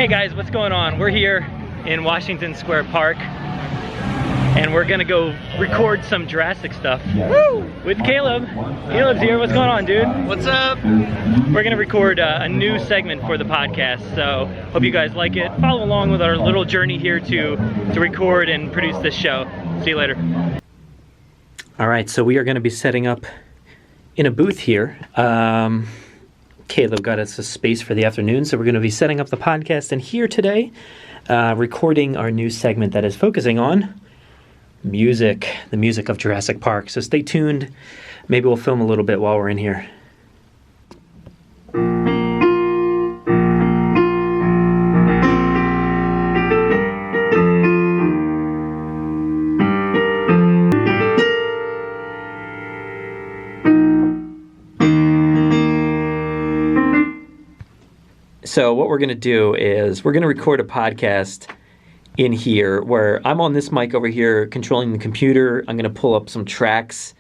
Hey guys, what's going on? We're here in Washington Square Park and we're gonna go record some Jurassic stuff. Woo! With Caleb. Caleb's here. What's going on, dude? What's up? We're gonna record a new segment for the podcast, so hope you guys like it. Follow along with our little journey here to record and produce this show. See you later. All right, so we are gonna be setting up in a booth here. Caleb got us a space for the afternoon, so we're going to be setting up the podcast and here today, recording our new segment that is focusing on music, the music of Jurassic Park. So stay tuned. Maybe we'll film a little bit while we're in here. So what we're going to do is we're going to record a podcast in here where I'm on this mic over here controlling the computer. I'm going to pull up some tracks,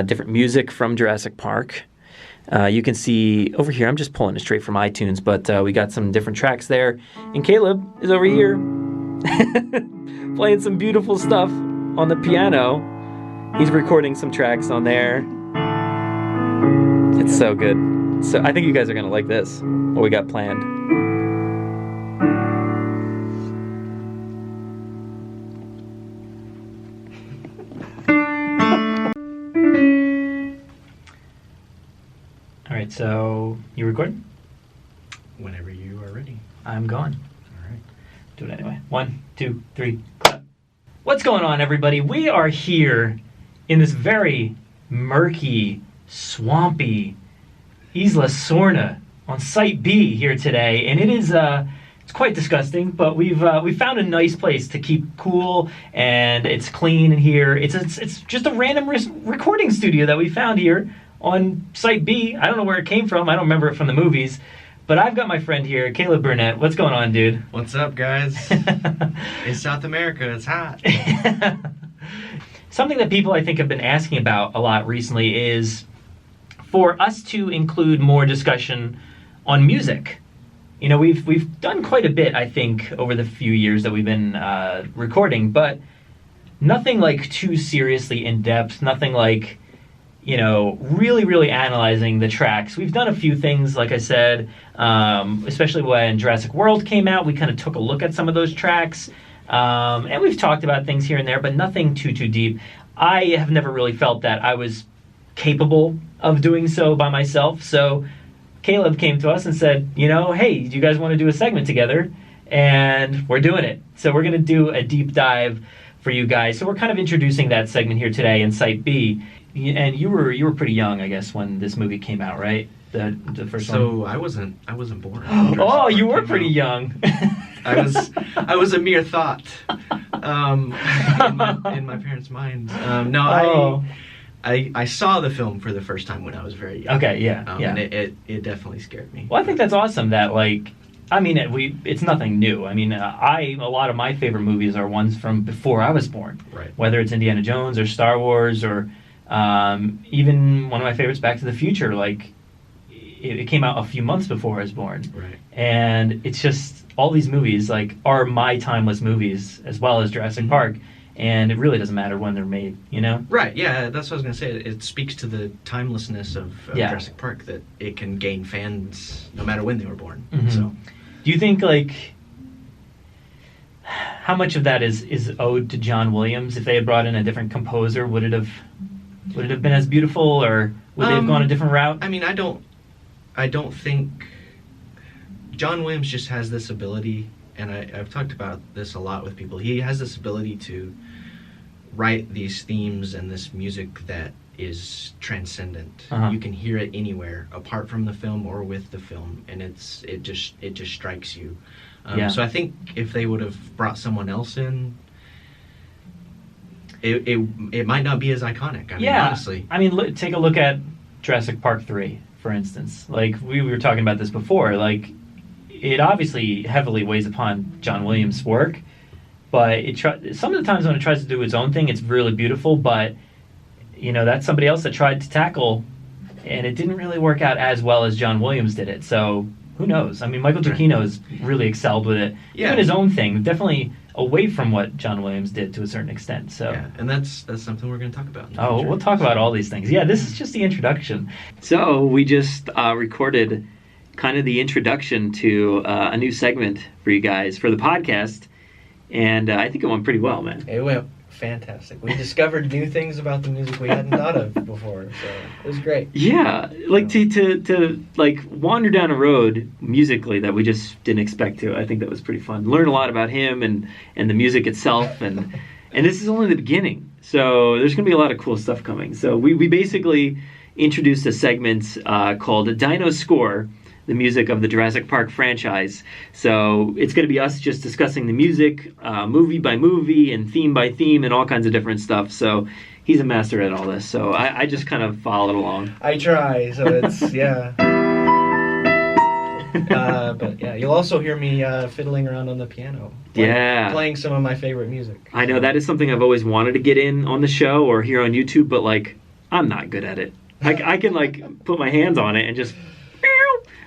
different music from Jurassic Park. You can see over here, I'm just pulling it straight from iTunes, but we got some different tracks there. And Caleb is over here playing some beautiful stuff on the piano. He's recording some tracks on there. It's so good. So I think you guys are going to like this, what we got planned. All right, so you recording? Whenever you are ready. I'm going. All right. Do it anyway. 1, 2, 3, clap. What's going on, everybody? We are here in this very murky, swampy Isla Sorna on Site B here today, and it is it's quite disgusting, but we found a nice place to keep cool, and it's clean in here. It's just a random recording studio that we found here on Site B. I don't know where it came from. I don't remember it from the movies, but I've got my friend here, Caleb Burnett. What's going on, dude? What's up, guys? It's South America. It's hot. Something that people I think have been asking about a lot recently is for us to include more discussion on music. You know, we've done quite a bit, I think, over the few years that we've been recording, but nothing like too seriously in depth, nothing like, you know, really analyzing the tracks. We've done a few things, like I said, especially when Jurassic World came out, we kind of took a look at some of those tracks, and we've talked about things here and there, but nothing too deep. I have never really felt that I was capable of doing so by myself, so Caleb came to us and said, you know, hey, do you guys want to do a segment together? And we're doing it. So we're going to do a deep dive for you guys. So we're kind of introducing that segment here today in Site B. And you were pretty young, I guess, when this movie came out, right? The first one. So I wasn't born. Oh, you were pretty young. I was a mere thought in my parents' minds. I saw the film for the first time when I was very young. Okay, yeah. And it definitely scared me. Well, I think that's awesome that, like, I mean, it's nothing new. I mean, a lot of my favorite movies are ones from before I was born. Right. Whether it's Indiana Jones or Star Wars or even one of my favorites, Back to the Future. Like, it came out a few months before I was born. Right. And it's just, all these movies, like, are my timeless movies as well as Jurassic Park. And it really doesn't matter when they're made, you know? Right, yeah, that's what I was going to say. It speaks to the timelessness of Jurassic Park, that it can gain fans no matter when they were born. Mm-hmm. So, do you think, like, how much of that is owed to John Williams? If they had brought in a different composer, would it have been as beautiful, or would they have gone a different route? I mean, I don't think John Williams just has this ability, and I've talked about this a lot with people. He has this ability to write these themes and this music that is transcendent. Uh-huh. You can hear it anywhere, apart from the film or with the film, and it just strikes you. So I think if they would have brought someone else in, it might not be as iconic. I mean, honestly. I mean, take a look at Jurassic Park 3, for instance. Like, we were talking about this before. Like, it obviously heavily weighs upon John Williams' work, but some of the times when it tries to do its own thing, it's really beautiful, but, you know, that's somebody else that tried to tackle, and it didn't really work out as well as John Williams did it. So who knows? I mean, Michael Giacchino's really excelled with it. Yeah. Doing his own thing, definitely away from what John Williams did to a certain extent. So, Yeah, and that's something we're going to talk about in the oh, future. we'll talk about all these things. Yeah, this is just the introduction. So we just recorded kind of the introduction to a new segment for you guys for the podcast, and I think it went pretty well, man. It went fantastic. We discovered new things about the music we hadn't thought of before, so it was great. Yeah, like to like wander down a road musically that we just didn't expect to. I think that was pretty fun. Learn a lot about him and the music itself, and this is only the beginning. So there's gonna be a lot of cool stuff coming. So we basically introduced a segment called Dino Score, the music of the Jurassic Park franchise. So it's going to be us just discussing the music, movie by movie and theme by theme and all kinds of different stuff. So he's a master at all this. So I just kind of followed along. I try, so it's, yeah. But yeah, you'll also hear me fiddling around on the piano. Playing some of my favorite music. I know that is something I've always wanted to get in on the show or here on YouTube, but like, I'm not good at it. I can like put my hands on it and just...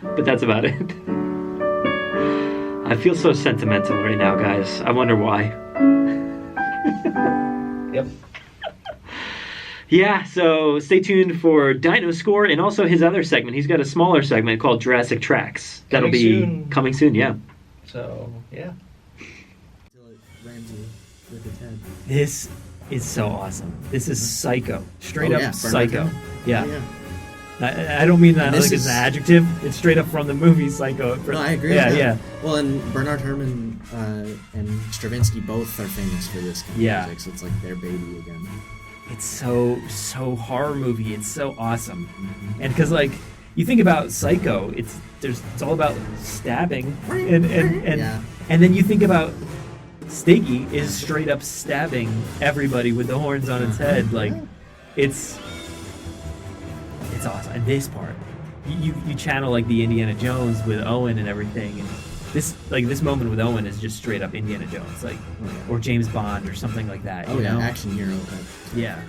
But that's about it. I feel so sentimental right now, guys. I wonder why. Yep. Yeah, so stay tuned for Dino Score and also his other segment. He's got a smaller segment called Jurassic Tracks. That'll be coming soon, yeah. So, yeah. This is so awesome. This is psycho. Straight up psycho. Yeah. I don't mean that like as an adjective. It's straight up from the movie Psycho. No, I agree with that. Yeah. Well, and Bernard Herrmann and Stravinsky both are famous for this kind of music, so it's like their baby again. It's so horror movie. It's so awesome. And because like you think about Psycho, it's all about stabbing and then you think about Stiggy is straight up stabbing everybody with the horns on its head. Like it's awesome. And this part, you channel like the Indiana Jones with Owen and everything, and this moment with Owen is just straight up Indiana Jones, like or James Bond or something like that. Oh, you know? Action hero. Yeah.